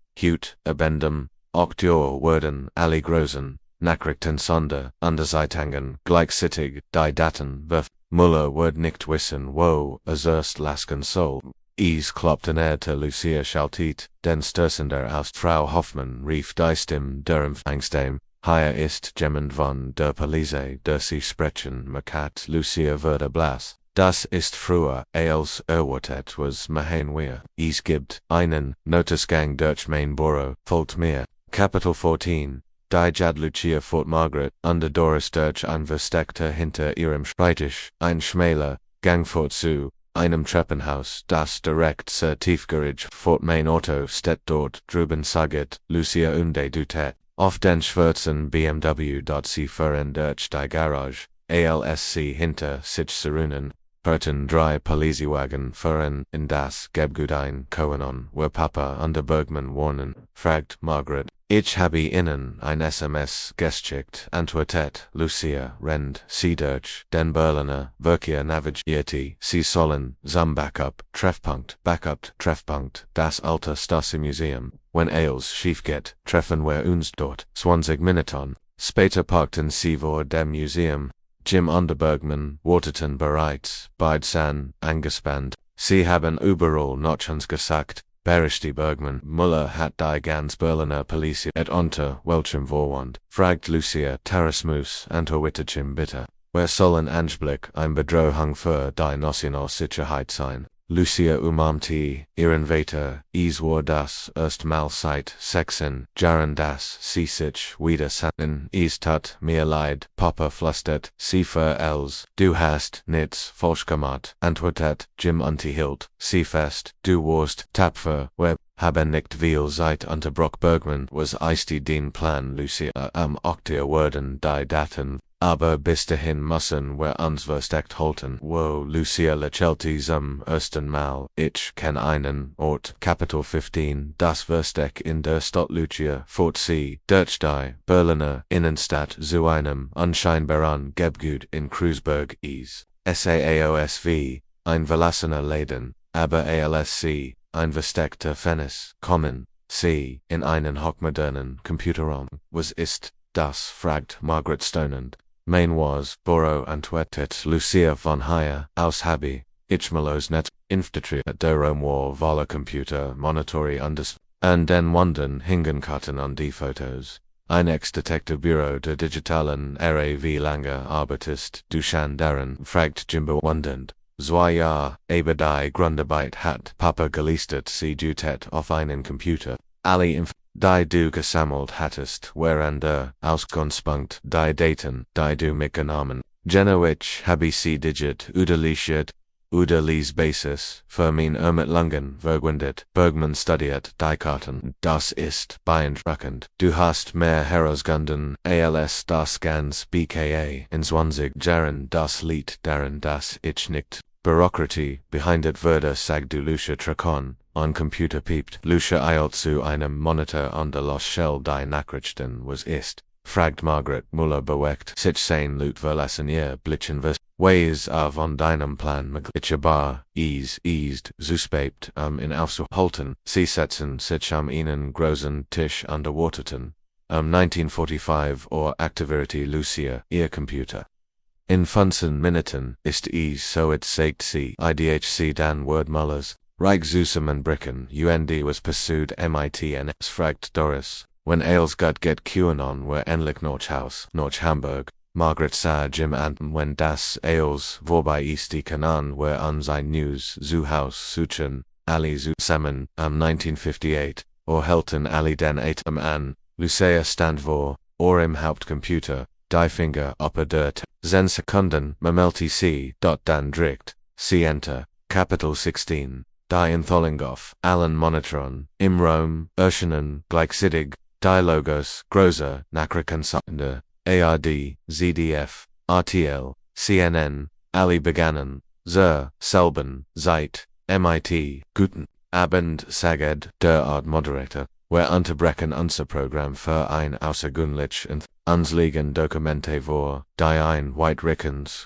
Abendum, Oktober werden alle großen Nachrichten sonder Zeitangen gleichzeitig die Daten Muller wird nicht wissen, wo erst lasken soll. Es kloppte te Lucia schaltet, den Stürzender aus Frau Hoffmann rief die Stimme der Empfangsdame. Hier ist jemand von der Polizei, der sie sprechen merkt. Lucia wurde blass. Das ist früher, als erwartet was machen wir. Es gibt einen Noticegang durch mein Büro, folgt mir. Kapitel 14 die Jad Lucia Fort Margaret, under Doris durch ein Versteckter hinter ihrem Schreibtisch, ein Schmäler, Gang Fort zu, einem Treppenhaus, das direkt zur Tiefgarage Fort Main Auto steht dort drüben sagt Lucia dutet, auf den schwarzen BMW sie fahren durch die Garage, ALSC hinter sich Sarunen, Burton drei Polizeiwagen fahren in das Gebäude Koenon, wo Papa under Bergman warnen, fragt Margaret. Ich habe ihnen ein SMS geschickt, antwortet Lucia, rennt sie durch den Berliner Verkehr navigierte, sie sollen zum Treffpunkt, das alte Stasi-Museum, wenn alles schief geht, treffen wir uns dort, 20 Minuten, später parkten sie vor dem Museum, Jim und Bergman warteten bereits, beide san angespannt, sie haben überall Notchens gesagt, berichtet Bergman, Müller hat die ganz Berliner Polizei unter welchem Vorwand, fragt Lucia, Terrorismus antwortet bitte, wer sollen Anblick ein Bedrohung für die Nationalsicherheit sein? Lucia umarmte ihren Vater, es war das erste Mal seit 6 Jahren dass sie sich wieder sahen, es tat mir leid, Papa flüstert, sie els, du hast nichts falsch gemacht, antwortet Jim unterhielt, sie fest, du warst tapfer, wir haben nicht viel Zeit unterbrochen Bergman was den Plan Lucia Oktober werden die Daten, aber bis dahin müssen wir uns versteckt halten. Wo Lucia lächelte zum ersten Mal, ich kenn einen Ort, Kapitel 15, das Versteck in der Stadt Lucia, Fort C, durch die Berliner Innenstadt zu einem unscheinbaren Gebäude in Kreuzberg ist. SAAOSV, ein verlassener Laden, aber ALSC, ein versteckter Fennis, kommen, C, in einen hochmodernen Computerraum. Was ist das? Fragt Margaret stonend. Mein was, Boro antwortet Lucia von hier, aus habe ich malos net, Infantry der Rome war voller Computer, Monitori und den Wandern hingen Karten an die Fotos. Ein Ex-Detective Bureau der digitalen Ära wie lange arbeitest du schon daran, fragt Jimbo wundernd. 2 Jahre, aber die Grundarbeit hat Papa geleistet sie dutet auf einen Computer. Alle die du gesammelt hattest, während der Ausgangspunkt die Daten, die du mitgenommen. Ich habe sie digit udeliert, Basis, für mein Ermittlungen verwendet. Bergman studiert die Karten. Das ist beeindruckend. Du hast mehr herausgefunden, als das ganz BKA in 20 Jahren. Das liegt daran, dass ich nicht Bürokratie behindert würde, sagt du Lucia Tracon. On Computer piept, Lucia eilt zu einem Monitor und los Shell die Nachrichten was ist, fragt Margaret Müller bewegt, sich sein Lut verlassen ihr Blitzen Ways von deinem Plan mögliche bar, ist, suspekt, in aufzuhalten, sie setzen sich einen großen Tisch unterwarteten, 1945 aktivierte Lucia ihr Computer. In 15 Minuten ist so it sagt sie, idhc dan Word Mullers. Reich Zusammenbrechen UND was pursued MITNS fragt Doris, when Ailes got get QAnon were endlich noch Hamburg, Margaret sah Jim Anton when das Ailes vorbei ist die Kanan were on sein News zu Haus suchen, Ali zusammen, 1958, helten Ali den Atem an, Lucia stand vor, im Hauptcomputer, die Finger upper der 10 Sekunden, memelti sie, dann drückt, sie enter, Kapitel 16. Die Enthollingoff, allen Monitoren, im Raum, erschienen, gleichzeitig, die Logos, große, Nachrichtensender, ARD, ZDF, RTL, CNN, alle begannen, selben, Zeit, MIT, guten Abend, sagt der Art Moderator, wir unterbrechen unser Programm für ein außergewöhnlich und uns liegen Dokumente vor, die ein White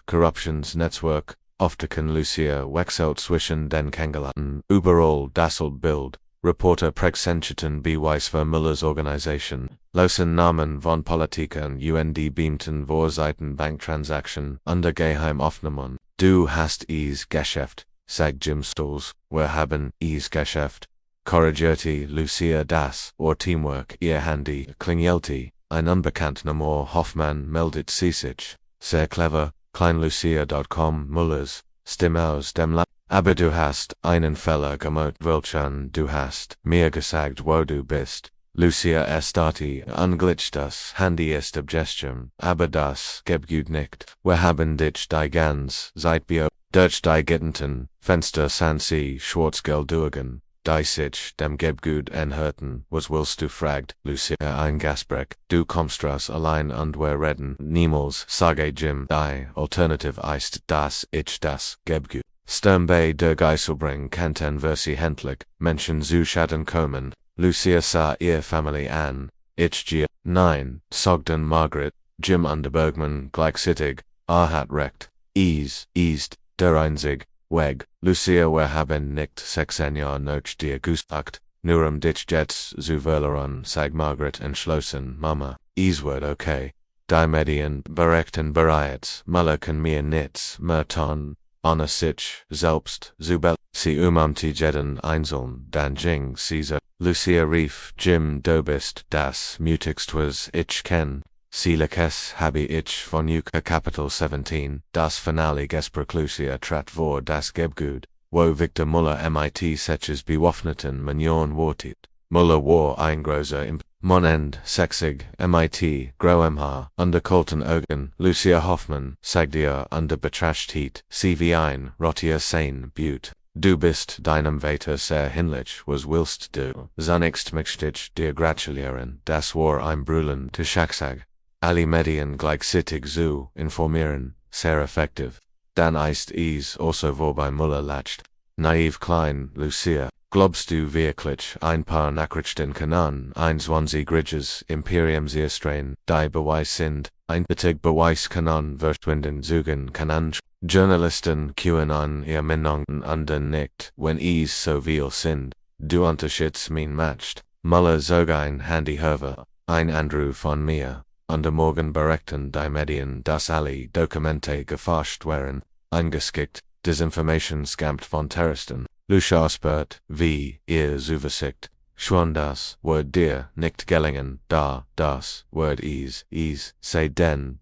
Corruptions Network, Oftiken Lucia wechselt zwischen den Kangelaten, überall dasselbe Bild, Reporter präsentierten Beweis für Müllers Organisation, losen Namen von Politikern UND beamten Vorseiten Banktransaction, unter Geheimaufnahmen. Du hast Geschäft, sagt Jim Stolz, wir haben Geschäft. Korrigierte Lucia das, Teamwork, ihr Handy, klingelte, ein unbekannt Nummer Hoffmann meldet sie sich, sehr clever. Kleinlucia.com Müllers, Stimme aus dem La. Aber du hast einen Fehler gemacht, welchen du hast mir gesagt, wo du bist. Lucia Estati unglitcht das Handy ist Abgestion, aber das Gebgut nicht. Wir haben dich die ganz Zeit durch die Gittenten, Fenster Sansi Schwarzgeldugen, die sich dem Gebgut enhörten, was willst du fragt, Lucia ein Gasbrek, du kommstras allein und wir reden, niemals sage Jim, die Alternative ist das ich das Gebgut. Sturmbay der Geiselbring kanten versi händlich, Menschen zu Schaden kommen, Lucia sah ihr Family an, ich gehe, nein, sogden Margaret, Jim Bergman gleichzeitig, hat recht, ist, der einzig Weg, Lucia wir haben nicht 16 Jahre noch dir gesagt, nur dich jetzt zu verlieren, sag Margaret entschlossen, Mama, wird okay. Die Mädchen berechten bereits, Muller kann mir nichts mehr tun, Anna sich selbst zubel, sie umamti jeden einzeln, dann ging sie so. Lucia rief, Jim du bist das mutigst was ich kenn. Silikes habe ich von Yucca Capital 17, das Finale Gespräch Lucia trat vor das Gebgut, wo Victor Muller mit Seches bewaffneten Mignon wartet. Muller war ein großer Monend, sexig, mit, groemhaar, under Colton Augen, Lucia Hoffmann, sagte under Betrachtheit, sie wie ein, rottier sein, Beaut. Du bist deinem Vater sehr hinlich, was willst du, zunächst möchte ich dir gratulieren, das war ein Brüllen zu Schacksag. Alle Medien gleichzeitig zu informieren, sehr effektiv. Dann ist es also wobei Muller lacht. Naiv klein, Lucia, glaubst du wirklich ein paar Nachrichten können 21 Griges Imperium Zierstrain, die Beweis sind, einzig Beweis können verschwinden suchen können. Journalisten QAnon ihr Meinungen anderen nicht, wenn es so viel sind. Du unterschiedst mein macht. Muller zog ein Handy hervor, ein Andrew von mir. Under morgen berichten die Medien, dass alle Dokumente gefascht waren, eingeskickt, Desinformation scampt von Terroristen. Lucia spürt, wie ihr Zuversicht, schon das Wort dir nicht gelingen, da das Wort is, sei denn,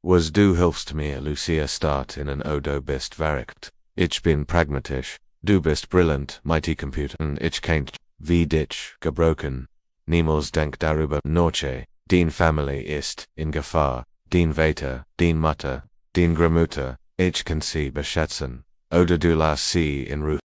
was du hilfst mir Lucia start in ein Odo bist verrückt. Ich bin pragmatisch, du bist brillant, mighty Computer, ich kennt, wie dich, gebrochen. Niemals denk darüber, Norche. Din Family ist in Gefahr, din Vater, din Mutter, din Großmutter, ich kann sie beschätzen, oder du lass sie in Ruhe.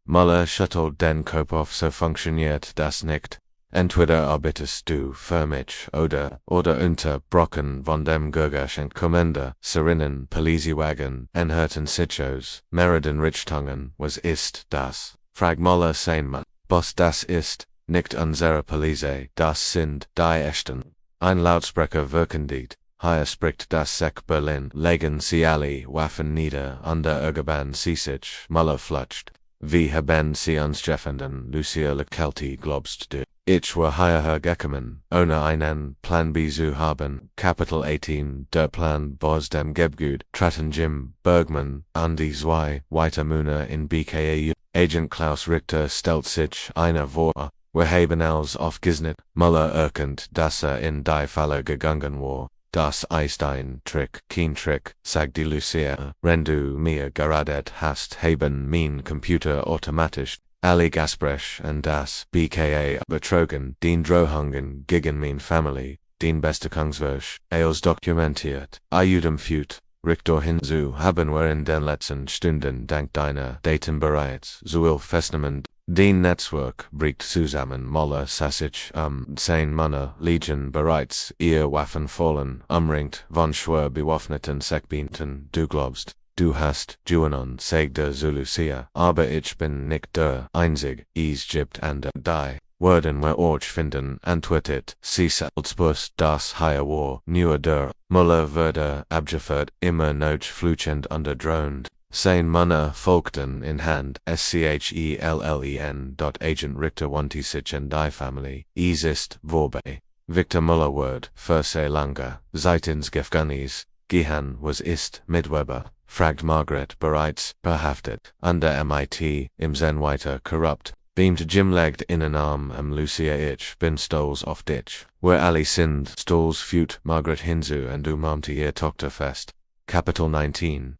Muller schüttelt den Kopf auf, so funktioniert das nicht. Entweder arbeitest du für mich oder unterbrochen von dem Gurgerschen Kommender, Serinnen, Polizeiwagen, enhörten Sichos, mehreren Richtungen, was ist das? Frag Muller Seinmann, was das ist. Nicht unsere Polizei, das sind die Echten. Ein Lautsprecher wirkendit, hier spricht das Sek Berlin, legen sie alle Waffen nieder, under Ergeban sie sich, Muller flutscht. Wie haben sie uns gefunden, Lucia Lekelti glaubst du? Ich war hierher gekommen, ohne einen Plan B zu haben, Kapitel 18, der Plan Bos dem Gebgut, traten Jim, Bergman, Andy zwei, Weitermühner in BKAU, Agent Klaus Richter stellt sich einer vor. Wir haben als aufgesnit, Muller erkennt, dass in die Falle gegangen war. Das ist ein Trick, kein Trick, sagte Lucia, wenn du mir geradet hast, haben mein Computer automatisch alle Gespräche und das BKA betrogen, den Drohungen gegen mein Family, den Bestätigungswunsch, als dokumentiert, Ayudem führt. Richter hinzu haben wir in den letzten Stunden dank deiner Daten bereits so festgenommen. Den Netzwerk bricht zusammen, Muller sassich 10 Männer Legion bereits ihr Waffen fallen, umringt von schwer bewaffneten Sekbienten, du glaubst, du hast Juanon, sagte Lucia, aber ich bin nicht der Einzig, es gibt andere, die werden wir euch finden, antwortet sie selbstbewusst, das hier war nur der Muller wurde abgeführt, immer noch fluchend unterdröhnt. Sein Männer folgten in Hand, Schellen. Agent Richter 26 and die Family, es ist vorbei. Victor Muller wird, für sehr lange, seitens Gefängnis, gehen was ist, Mitweber, fragt Margaret bereits, verhaftet, under MIT, im Zen weiter korrupt, beamt Jim legt in den Arm Lucia ich bin stolz auf dich. Wir alle sind stolz führt Margaret hinzu und umarmte ihr Tochter fest. Kapitel 19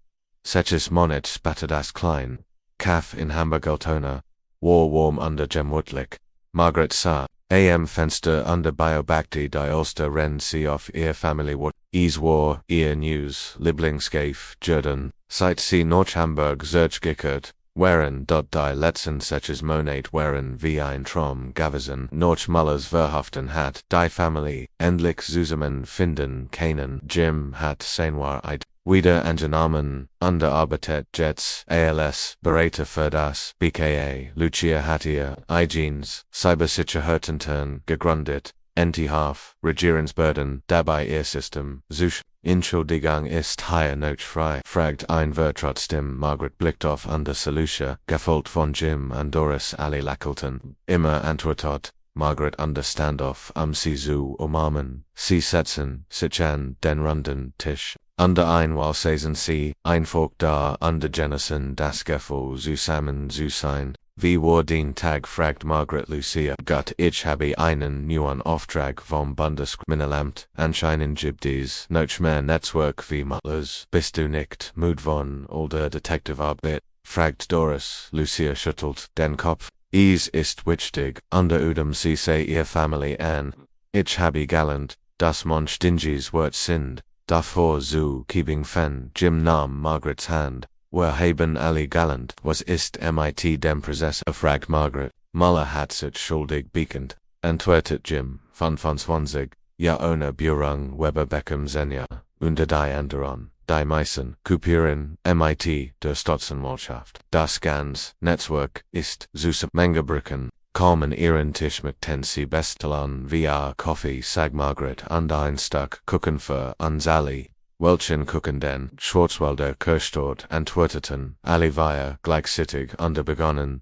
Seches Monet spatte das klein, Kaff in Hamburg Altona, war warm under Gemwutlich, Margaret sah. Am Fenster under Biobacti die Ulster Ren sie auf ihr Family What Ease War ihr News Lieblingscave Jordan Seit sie Norch Hamburg Zurchgekehrt waren die letzten Sechs Monate waren wie ein Traum gewesen Norch Mullers verhaften hat die Family endlich zusammen finden können Jim hat Seinwahrheit wieder angenommen underarbeitet Jets als Berater für das BKA Lucia hat ihr eigenes Cybersicherheiten gegründet Entihaf Regierungsbehörden dabei ihr System Such Entschuldigung ist hier nicht frei fragt ein wer trotzdem Margaret blickt auf under Solution gefolgt von Jim und Doris alle lächelten immer antwortet Margaret under Standoff sie zu umarmen sie setzen sich an den runden Tisch under einmal saßen sie einfach da under Jennison das Gefühl zusammen zu sein wie war den Tag fragt Margaret Lucia Gott ich habe einen neuen Auftrag vom Bundeskriminalamt anscheinend gibt es nicht mehr Netzwerk wie Mullers bist du nicht müde von older Detektivarbeit fragt Doris Lucia schüttelt den Kopf es ist wichtig under sie sei ihr Family an ich habe gelernt dass man stingiges Wort sind davor zu keeping fan Jim nahm Margarets Hand wir haben alle galant was ist mit dem Prozess fragt Margaret Muller hat sich schuldig bekannt antwortet Jim 25 ja ohne Berührung Weber Beckham Senior und die anderen die meisten Kupieren mit der Staatsanwaltschaft das ganze Netzwerk ist zusammengebrochen kommen ihren Tisch mit sie bestellen via Coffee sag Margaret und ein Stück Kuchen für uns alle Welchen Kuchen denn Schwarzwälder Kirschtorte antworteten alle wir gleichzeitig und begonnen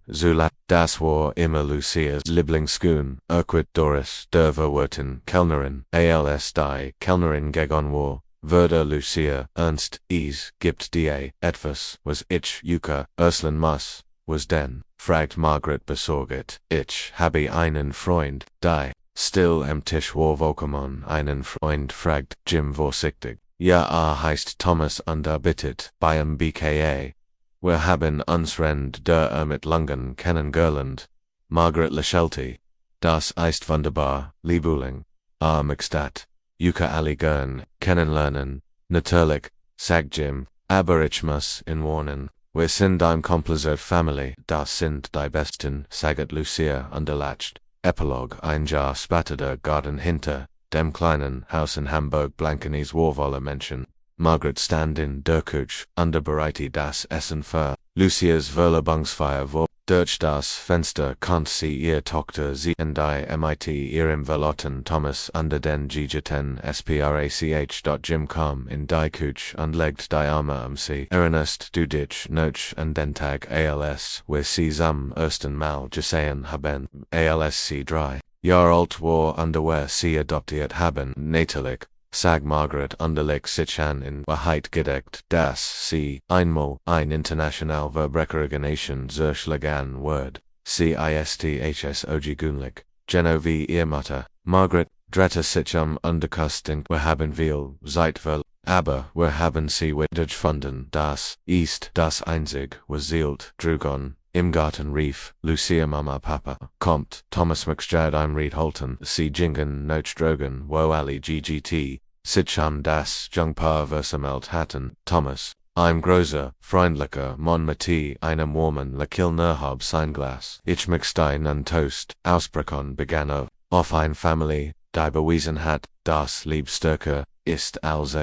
das war immer Lucias Lieblingskuchen Doris der Verwirrten Kellnerin als die Kellnerin gegangen war würde Lucia ernst gibt die etwas was ich Yuka Urslan muss was denn fragt Margaret besorgt ich habe einen Freund die still am Tisch war Volkamon einen Freund fragt Jim vorsichtig ja heißt Thomas und bittet beim BKA wir haben uns Rend der mit Lungen kennengelernt Margaret Lashelty das ist wunderbar Liebuling Mixtat Yuka alle gern kennenlernen natürlich sagt Jim aber ich muss ihn warnen wir sind ein kompliziert Family das sind die besten sagt Lucia unterlatscht Epilog ein Jahr später der Garten hinter dem kleinen Haus in Hamburg Blankenes Warwolle Menschen Margaret stand in der Küche und bereite das Essen für Lucias Verlobungsfeier war durch das Fenster konnte sie ihr Tochter sehen die mit ihrem Verlotten Thomas unter den Gigeten sprach. Jim kam in die Küche und legt die Arme sie erinnerst du dich noch an den Tag als wir sie zum ersten Mal gesehen haben als sie 3 Jahre alt war und wir sie adoptiert haben natürlich sag Margaret unterleg sich an in Wahrheit gedeckt, dass sie einmal ein international Verbrecherorganisation zerschlagen wird. CISTHSOG Gunlich, Geno wie ihr Mutter, Margaret, drehte sich unterkasting, wir haben viel Zeit aber wir haben sie wiedergefunden, das ist das einzig, was zielt, Drugon. Im Garten rief Lucia Mama Papa, kommt, Thomas McStrad im Ried Holton, sie jingen Notchstrogen, wo alle GGT, sich das Jungpaar versammelt hatten, Thomas, ein großer, freundlicher Mann mit einem warmen Lakilnerhab sein Glas, ich möchte einen Toast, ausbrechen begann auf ein Family, die bewiesen hat, das Liebstärke ist als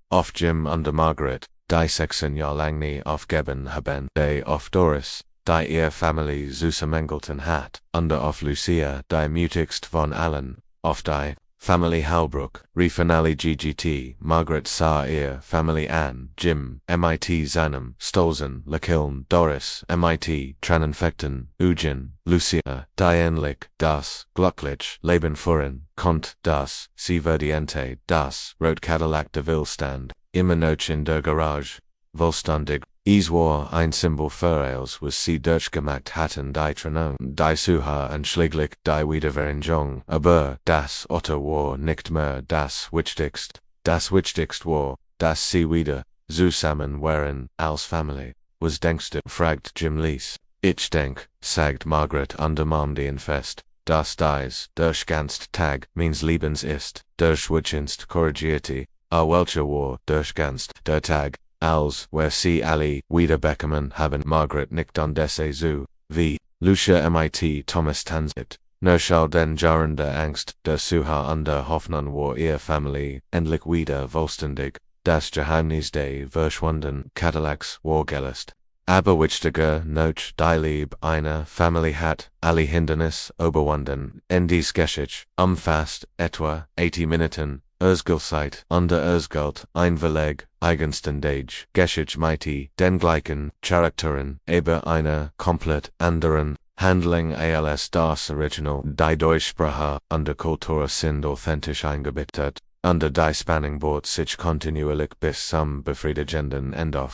auf Jim und Margaret, die 16 Jahre lang nie aufgeben haben, die auf Doris, die ihr Family zusammengehalten hat, und auf Lucia, die mutigst von allen, auf die Family Halbrook, riefen alle GGT, Margaret sah ihr Family an, Jim, mit seinem Stolzen, Lakiln, Doris, mit Tranenfechten, Eugen, Lucia, die ähnlich, das, glücklich, Leben führen, konnt, das, sie verdiente, das, Rot Cadillac de Willstand, immer noch in der Garage, wohlstandig, es war ein Symbol für alles, was sie durchgemacht hatten, die Trennung, die Suche und schließlich die Wiedervereinigung, aber das Otto war nicht mehr das Wichtigste war, dass sie wieder zusammen waren, als Family. Was denkst du? fragt Jim Lees. Ich denk, sagt Margaret undermarmd fest. Das dies, durch ganzt Tag, means Lebens ist, durch Witchinst korrigierte, welcher war, durch ganzt, der Tag, als, where sie alle, wieder Beckerman haben. Margaret nickt an desse zu, wie, Lucia mit Thomas Tansit. Nerschau den Jahren der Angst, der Suha under Hoffnung war ihr Familie, endlich wieder vollständig, das Geheimnis des verschwanden Cadillacs war gelöst. Aber wichtiger noch, die Liebe einer Familie hat, alle Hindernisse überwunden, in dies Geschichte, umfasst, etwa, 80 Minuten, Erzgulzeit, under Erzgult, ein Verleg, eigenständig, Geschichte mit den gleichen Charakteren, aber einer komplett anderen Handling als das Original, die Deutschsprache under Kultur sind authentisch eingebettet, under die Spannung bot sich kontinuierlich bis zum befriedigenden Ende auf.